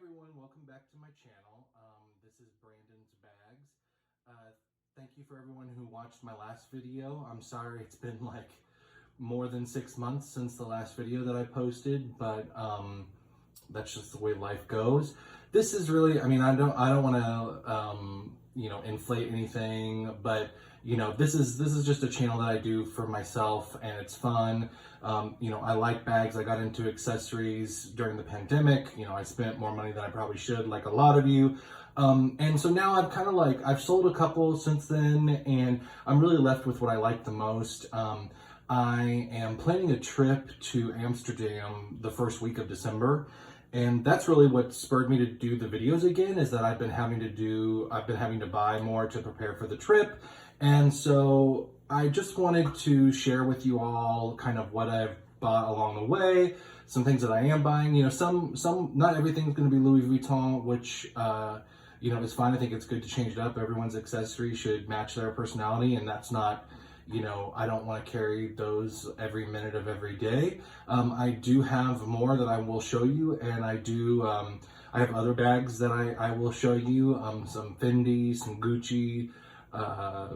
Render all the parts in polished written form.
everyone, welcome back to my channel. This is Brandon's Bags. Thank you for everyone who watched my last video. I'm sorry it's been like more than 6 months since the last video that I posted, but that's just the way life goes. This is really, I mean, I don't want to inflate anything, but this is just a channel that I do for myself, and it's fun. I like bags. I got into accessories during the pandemic. I spent more money than I probably should, like a lot of you. And so now I've kind of I've sold a couple since then, and I'm really left with what I like the most. I am planning a trip to Amsterdam the first week of December. And that's really what spurred me to do the videos again, is that I've been having to buy more to prepare for the trip. And so I just wanted to share with you all kind of what I've bought along the way, some things that I am buying. Not everything's going to be Louis Vuitton, which, is fine. I think it's good to change it up. Everyone's accessory should match their personality, and that's not, I don't want to carry those every minute of every day. I do have more that I will show you, and I have other bags that I will show you, some Fendi, some Gucci,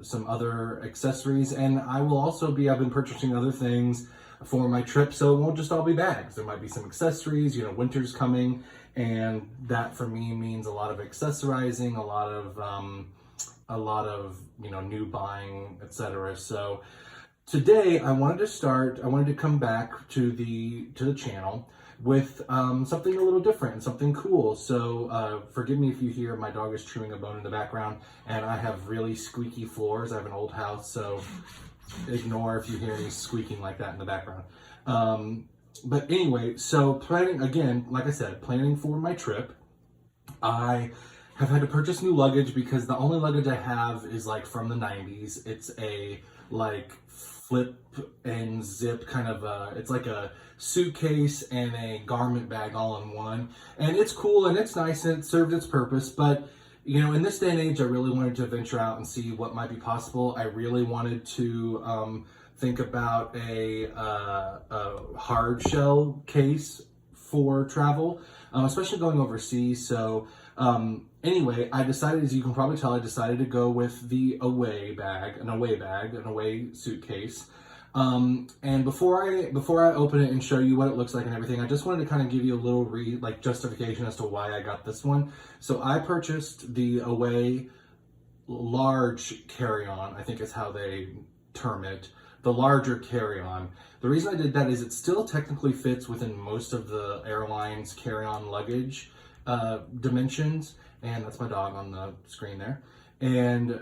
some other accessories, and I've been purchasing other things for my trip, so it won't just all be bags. There might be some accessories. Winter's coming, and that for me means a lot of accessorizing, a lot of new buying, etc. So today I wanted to come back to the channel with something a little different, something cool. So forgive me if you hear my dog is chewing a bone in the background, and I have really squeaky floors. I have an old house, so ignore if you hear me squeaking like that in the background. But anyway, so planning, again, like I said, planning for my trip. I have had to purchase new luggage because the only luggage I have is from the 90s. It's a flip and zip kind of it's like a suitcase and a garment bag all in one. And it's cool and it's nice and it served its purpose. But, in this day and age, I really wanted to venture out and see what might be possible. I really wanted to think about a hard shell case for travel, especially going overseas. So anyway, I decided, as you can probably tell, I decided to go with the away suitcase. And before I open it and show you what it looks like and everything, I just wanted to kind of give you a little justification as to why I got this one. So I purchased the away large carry-on, I think is how they term it, the larger carry-on. The reason I did that is it still technically fits within most of the airline's carry-on luggage dimensions, and that's my dog on the screen there. And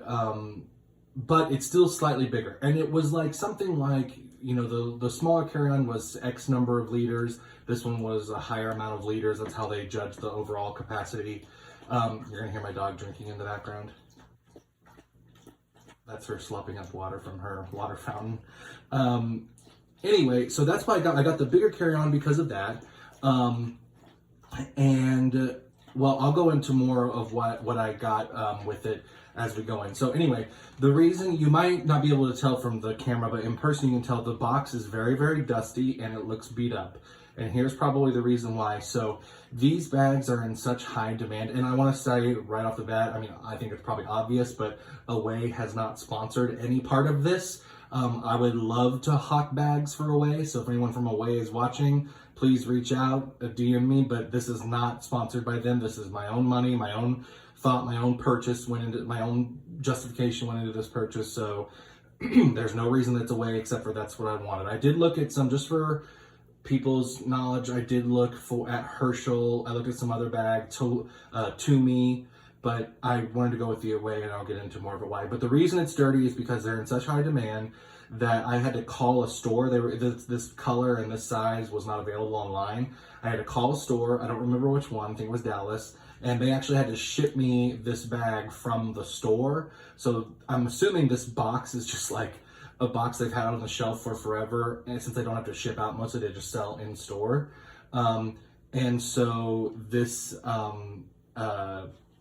but it's still slightly bigger, and it was something the smaller carry-on was X number of liters. This one was a higher amount of liters. That's how they judge the overall capacity. You're gonna hear my dog drinking in the background. That's her slopping up water from her water fountain. Anyway, so that's why I got the bigger carry-on because of that. And well, I'll go into more of what I got with it as we go in. So anyway, the reason, you might not be able to tell from the camera, but in person you can tell the box is very, very dusty and it looks beat up. And here's probably the reason why. So these bags are in such high demand, and I want to say right off the bat, I mean, I think it's probably obvious, but Away has not sponsored any part of this. I would love to hawk bags for Away, so if anyone from Away is watching, please reach out, DM me, but this is not sponsored by them. This is my own money, my own thought, my own purchase my own justification went into this purchase, so there's no reason that's Away except for that's what I wanted. I did look at some, just for people's knowledge, I did look at Herschel, I looked at some other bag, to me, but I wanted to go with the Away, and I'll get into more of it why. But the reason it's dirty is because they're in such high demand that I had to call a store. This color and this size was not available online. I had to call a store. I don't remember which one. I think it was Dallas. And they actually had to ship me this bag from the store. So I'm assuming this box is just a box they've had on the shelf for forever. And since they don't have to ship out, most of it they just sell in store. And so this,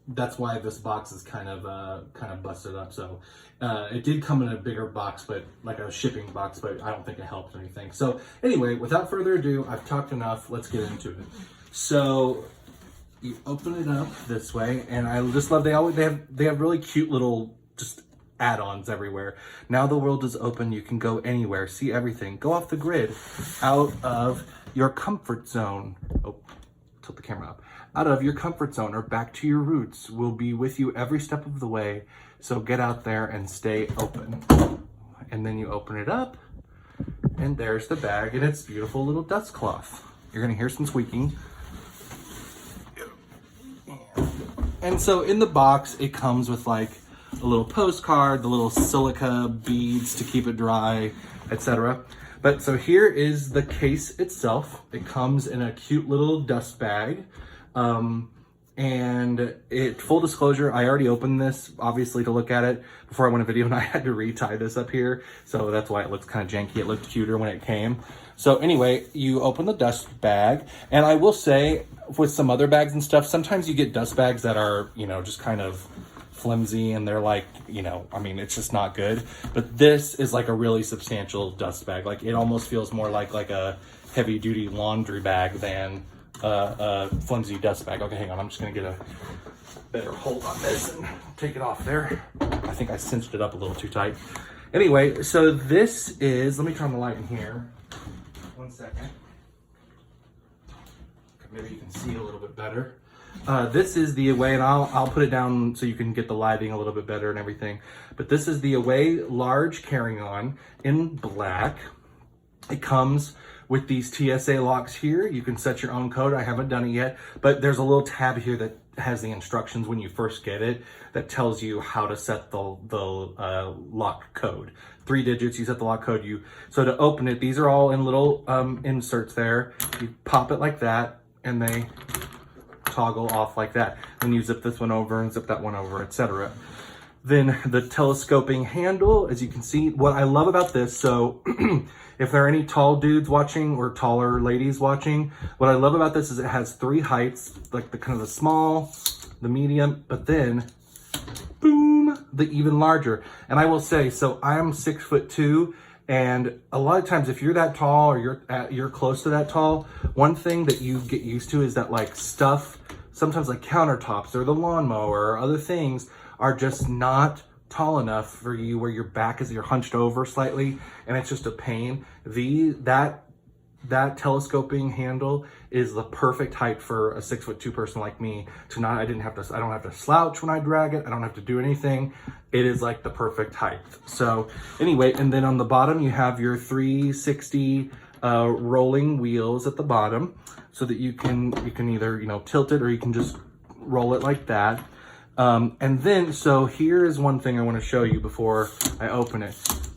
that's why this box is kind of busted up. So it did come in a bigger box, but like a shipping box, but I don't think it helped anything. So anyway, without further ado, I've talked enough. Let's get into it. So you open it up this way, and I just love, they have really cute little just add-ons everywhere. Now the world is open, you can go anywhere, see everything, go off the grid, out of your comfort zone. Oh, tilt the camera up. Out of your comfort zone or back to your roots. We'll be with you every step of the way. So get out there and stay open. And then you open it up, and there's the bag and its beautiful little dust cloth. You're gonna hear some squeaking. And so in the box, it comes with like a little postcard, the little silica beads to keep it dry, etc. But so here is the case itself. It comes in a cute little dust bag. And full disclosure, I already opened this, obviously, to look at it before I went a video, and I had to retie this up here. So that's why it looks kind of janky. It looked cuter when it came. So anyway, you open the dust bag, and I will say, with some other bags and stuff, sometimes you get dust bags that are, you know, just kind of flimsy, and they're like, you know, I mean, it's just not good. But this is like a really substantial dust bag. Like, it almost feels more like a heavy duty laundry bag than a flimsy dust bag. Okay, hang on, I'm just gonna get a better hold on this and take it off there. I think I cinched it up a little too tight. Anyway, so this is, let me turn the light in here. 1 second. Maybe you can see a little bit better. This is the Away, and I'll put it down so you can get the lighting a little bit better and everything. But this is the Away large carry-on in black. It comes with these TSA locks here. You can set your own code. I haven't done it yet, but there's a little tab here that has the instructions when you first get it that tells you how to set the lock code. 3 digits, you set the lock code. So to open it, these are all in little inserts there. You pop it like that, and they toggle off like that. Then you zip this one over and zip that one over, etc. Then the telescoping handle, as you can see, what I love about this, so if there are any tall dudes watching or taller ladies watching, what I love about this is it has 3 heights, like the kind of the small, the medium, but then boom, the even larger. And I will say, so I am 6'2", and a lot of times if you're that tall or you're close to that tall, one thing that you get used to is that like stuff, sometimes like countertops or the lawnmower or other things are just not tall enough for you where your back is, you're hunched over slightly, and it's just a pain. That telescoping handle is the perfect height for a 6'2" person like me. I don't have to slouch when I drag it. I don't have to do anything. It is like the perfect height. So anyway, and then on the bottom you have your 360 rolling wheels at the bottom, so that you can either, you know, tilt it or you can just roll it like that. And then, so here is one thing I want to show you before I open it.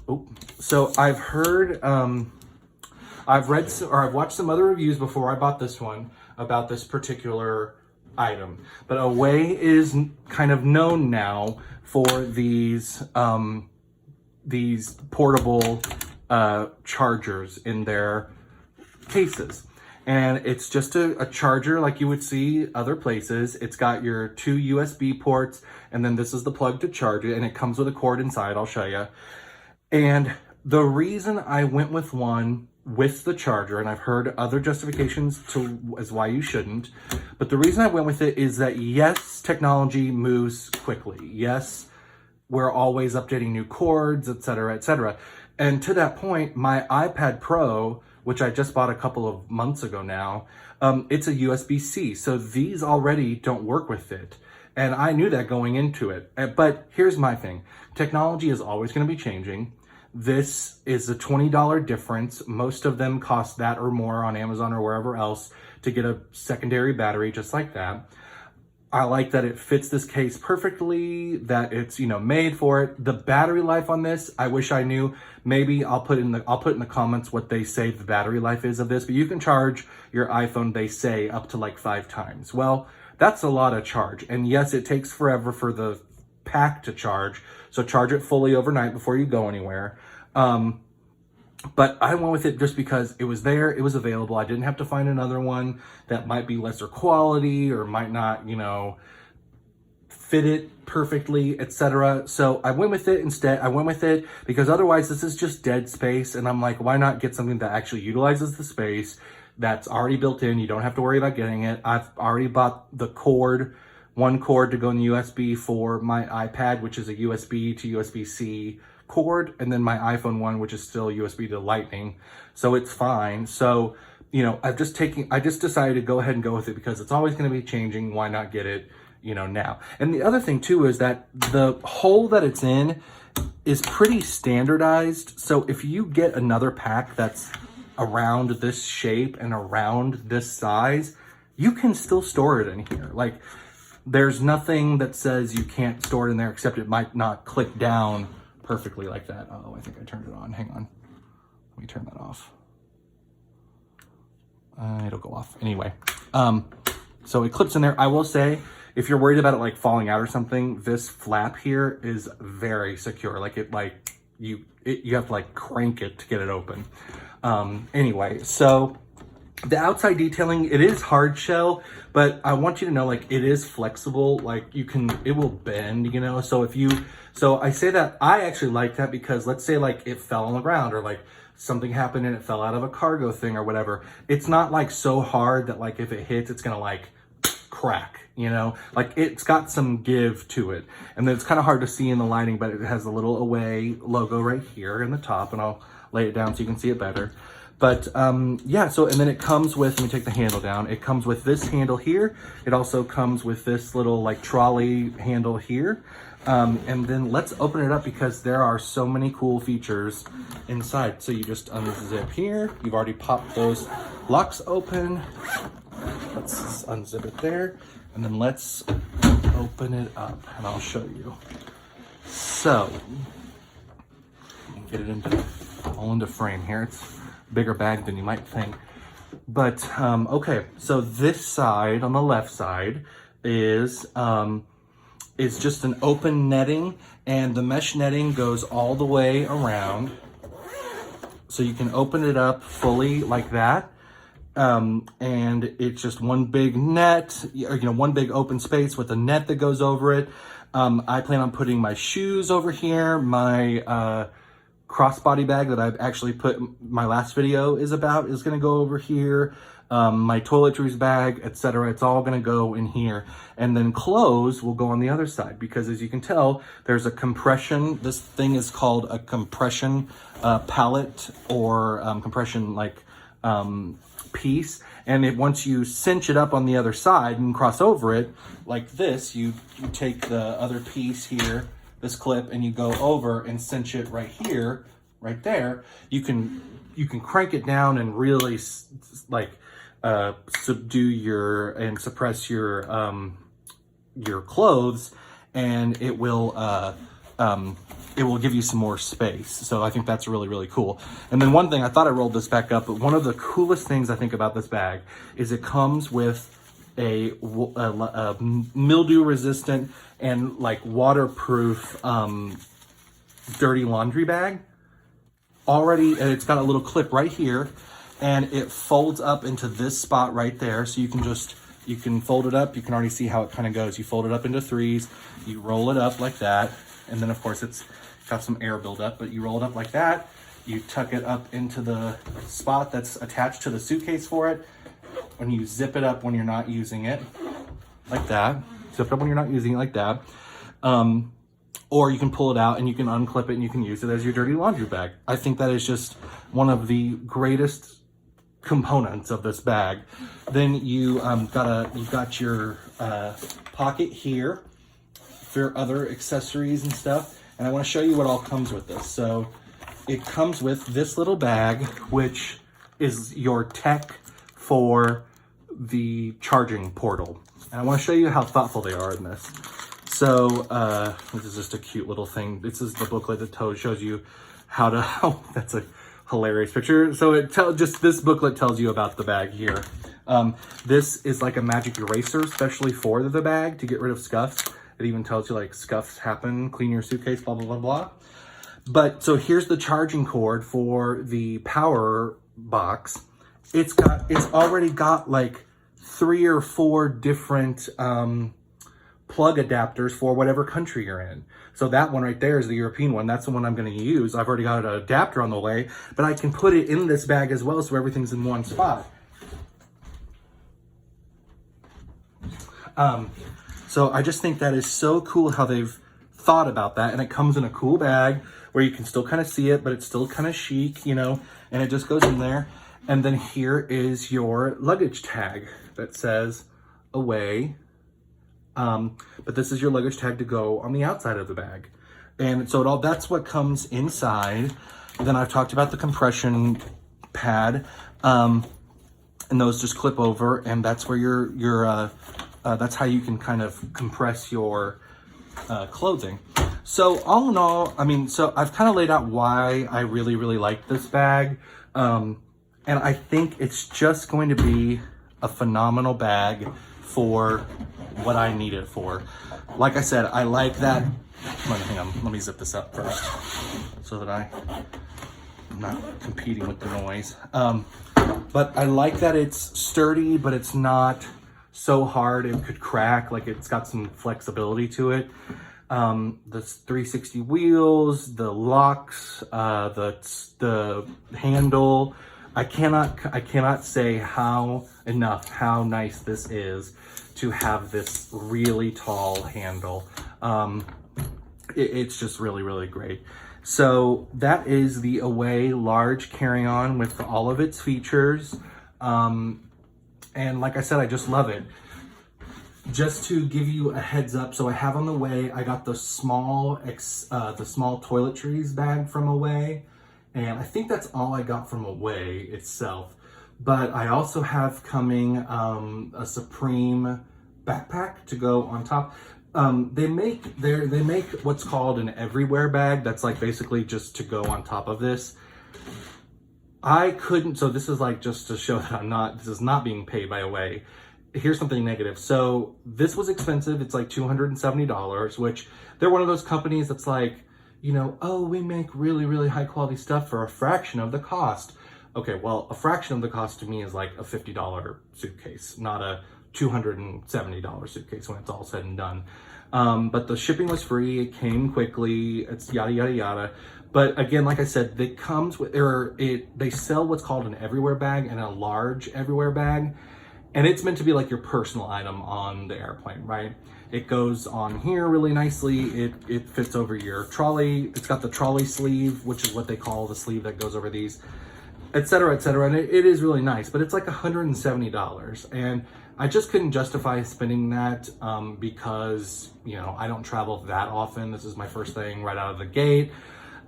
Oh, so I've heard, I've watched some other reviews before I bought this one about this particular item. But Away is kind of known now for these portable chargers in their cases. And it's just a charger like you would see other places. It's got your 2 USB ports, and then this is the plug to charge it, and it comes with a cord inside, I'll show you. And the reason I went with one with the charger, and I've heard other justifications as why you shouldn't, but the reason I went with it is that yes, technology moves quickly. Yes, we're always updating new cords, etc., etc. And to that point, my iPad Pro, which I just bought a couple of months ago now, it's a USB-C. So these already don't work with it. And I knew that going into it. But here's my thing. Technology is always going to be changing. This is a $20 difference. Most of them cost that or more on Amazon or wherever else to get a secondary battery just like that. I like that it fits this case perfectly, that it's, you know, made for it. The battery life on this, I wish I knew. Maybe I'll put in the comments what they say the battery life is of this, but you can charge your iPhone, they say, up to like 5 times. Well, that's a lot of charge. And yes, it takes forever for the pack to charge. So charge it fully overnight before you go anywhere. But I went with it just because it was there, it was available. I didn't have to find another one that might be lesser quality or might not, you know, fit it perfectly, etc. So I went with it instead. I went with it because otherwise this is just dead space. And I'm like, why not get something that actually utilizes the space, that's already built in. You don't have to worry about getting it. I've already bought the cord, one cord to go in the USB for my iPad, which is a USB to USB-C cord, and then my iPhone one, which is still USB to Lightning. So it's fine. So, you know, I just decided to go ahead and go with it because it's always going to be changing. Why not get it, you know, now? And the other thing too is that the hole that it's in is pretty standardized. So if you get another pack that's around this shape and around this size, you can still store it in here. Like, there's nothing that says you can't store it in there, except it might not click down perfectly like that. Oh, I think I turned it on. Hang on. Let me turn that off. It'll go off anyway. So it clips in there. I will say, if you're worried about it like falling out or something, this flap here is very secure. Like you have to like crank it to get it open. Anyway, so the outside detailing, it is hard shell, but I want you to know, like, it is flexible. Like, it will bend, you know? So so I say that, I actually like that because let's say like it fell on the ground, or like something happened and it fell out of a cargo thing or whatever. It's not like so hard that like if it hits, it's gonna like crack, you know? Like, it's got some give to it. And then it's kind of hard to see in the lighting, but it has a little Away logo right here in the top, and I'll lay it down so you can see it better. But yeah, so, and then it comes with, let me take the handle down. It comes with this handle here. It also comes with this little like trolley handle here. And then let's open it up because there are so many cool features inside. So you just unzip here. You've already popped those locks open. Let's unzip it there. And then let's open it up and I'll show you. So, get it all into frame here. It's a bigger bag than you might think. But, okay, so this side, on the left side, is just an open netting, and the mesh netting goes all the way around. So you can open it up fully like that. And it's just one big net, or, you know, one big open space with a net that goes over it. I plan on putting my shoes over here, my, crossbody bag that I've actually put, my last video is about, is going to go over here. My toiletries bag, etc. It's all going to go in here. And then clothes will go on the other side, because as you can tell, there's a compression. This thing is called a compression pallet, or compression like piece. And once you cinch it up on the other side and cross over it like this, you take the other piece here, this clip, and you go over and cinch it right here, right there. You can crank it down and really like subdue and suppress your clothes, and it will give you some more space. So I think that's really, really cool. And then one thing, I thought I rolled this back up, but one of the coolest things I think about this bag is it comes with a mildew resistant and like waterproof dirty laundry bag already, and it's got a little clip right here, and it folds up into this spot right there. So you can fold it up. You can already see how it kind of goes. You fold it up into threes, you roll it up like that, and then of course it's got some air buildup, but you roll it up like that, you tuck it up into the spot that's attached to the suitcase for it, and you zip it up when you're not using it, like that. Zip it up when you're not using it like that. Or you can pull it out and you can unclip it and you can use it as your dirty laundry bag. I think that is just one of the greatest components of this bag. Then you've got your pocket here for other accessories and stuff. And I want to show you what all comes with this. So it comes with this little bag, which is your tech for the charging portal. And I want to show you how thoughtful they are in this. So this is just a cute little thing. This is the booklet that shows you how to, oh, that's a hilarious picture. So this booklet tells you about the bag here. This is like a magic eraser, especially for the bag, to get rid of scuffs. It even tells you like scuffs happen, clean your suitcase, blah, blah, blah, blah. But so here's the charging cord for the power box. It's already got like 3 or 4 different plug adapters for whatever country you're in. So that one right there is the European one. That's the one I'm going to use. I've already got an adapter on the way, but I can put it in this bag as well, so everything's in one spot. So I just think that is so cool how they've thought about that. And it comes in a cool bag where you can still kind of see it, but it's still kind of chic, you know, and it just goes in there. And then here is your luggage tag that says away. But this is your luggage tag to go on the outside of the bag. And so that's what comes inside. Then I've talked about the compression pad, and those just clip over, and that's where that's how you can kind of compress your clothing. So all in all, I mean, so I've kind of laid out why I really, really like this bag. And I think it's just going to be a phenomenal bag for what I need it for. Like I said, I like that. Hang on, let me zip this up first so that I'm not competing with the noise. But I like that it's sturdy, but it's not so hard it could crack. Like, it's got some flexibility to it. The 360 wheels, the locks, the handle. I cannot say how nice this is to have this really tall handle. It's just really, really great. So that is the Away large carry-on with all of its features. And like I said, I just love it. Just to give you a heads up, so I have on the Away, I got the small toiletries bag from Away, and I think that's all I got from Away itself. But I also have coming a Supreme backpack to go on top. They make what's called an everywhere bag. That's like basically just to go on top of this. I couldn't, so this is like just to show that this is not being paid by Away. Here's something negative. So this was expensive. It's like $270, which they're one of those companies that's like, you know, oh, we make really, really high quality stuff for a fraction of the cost. Okay, well, a fraction of the cost to me is like a $50 suitcase, not a $270 suitcase when it's all said and done. But the shipping was free. It came quickly. It's yada, yada, yada. But again, like I said, it comes with, they sell what's called an everywhere bag and a large everywhere bag. And it's meant to be like your personal item on the airplane, right? It goes on here really nicely. It fits over your trolley. It's got the trolley sleeve, which is what they call the sleeve that goes over these, et cetera, et cetera. And it is really nice, but it's like $170. And I just couldn't justify spending that because, you know, I don't travel that often. This is my first thing right out of the gate.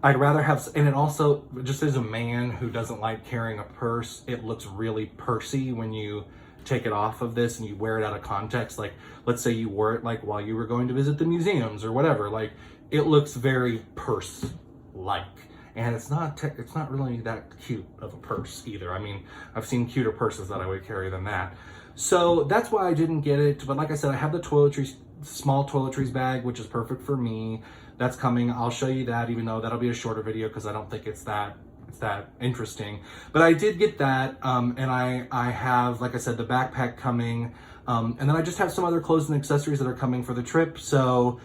I'd rather have, and it also, just as a man who doesn't like carrying a purse, it looks really pursy when you take it off of this and you wear it out of context. Like, let's say you wore it like while you were going to visit the museums or whatever. Like, it looks very purse-like. And it's not really that cute of a purse either. I mean, I've seen cuter purses that I would carry than that. So that's why I didn't get it. But like I said, I have the toiletries, small toiletries bag, which is perfect for me. That's coming. I'll show you that, even though that'll be a shorter video because I don't think it's that interesting. But I did get that, and I have, like I said, the backpack coming, and then I just have some other clothes and accessories that are coming for the trip. So,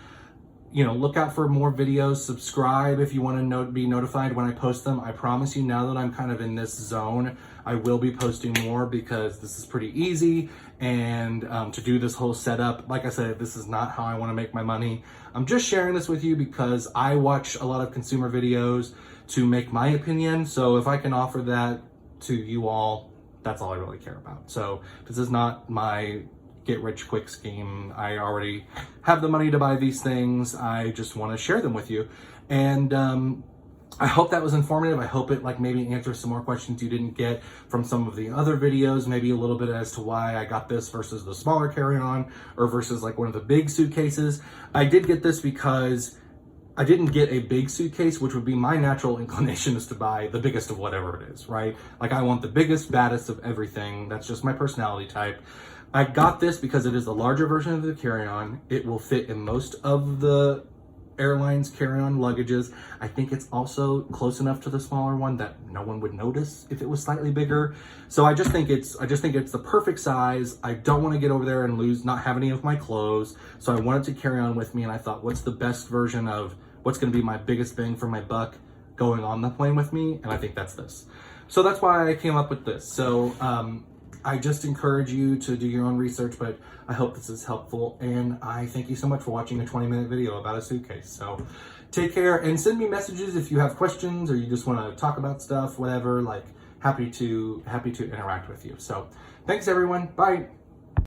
you know, look out for more videos. Subscribe if you want to be notified when I post them. I promise you, now that I'm kind of in this zone, I will be posting more because this is pretty easy. And to do this whole setup, like I said, this is not how I want to make my money. I'm just sharing this with you because I watch a lot of consumer videos to make my opinion. So if I can offer that to you all, that's all I really care about. So this is not my get rich quick scheme. I already have the money to buy these things. I just want to share them with you. And I hope that was informative. I hope it like maybe answers some more questions you didn't get from some of the other videos, maybe a little bit as to why I got this versus the smaller carry-on or versus like one of the big suitcases. I did get this because I didn't get a big suitcase, which would be my natural inclination is to buy the biggest of whatever it is, right? Like, I want the biggest, baddest of everything. That's just my personality type. I got this because it is the larger version of the carry-on. It will fit in most of the airlines carry-on luggages. I think it's also close enough to the smaller one that no one would notice if it was slightly bigger. So I just think it's the perfect size. I don't want to get over there and not have any of my clothes. So I wanted to carry on with me, and I thought, what's the best version of what's going to be my biggest bang for my buck going on the plane with me? And I think that's this. So that's why I came up with this. So I just encourage you to do your own research, but I hope this is helpful. And I thank you so much for watching a 20-minute video about a suitcase. So take care and send me messages if you have questions or you just want to talk about stuff, whatever. Like, happy to interact with you. So thanks everyone. Bye.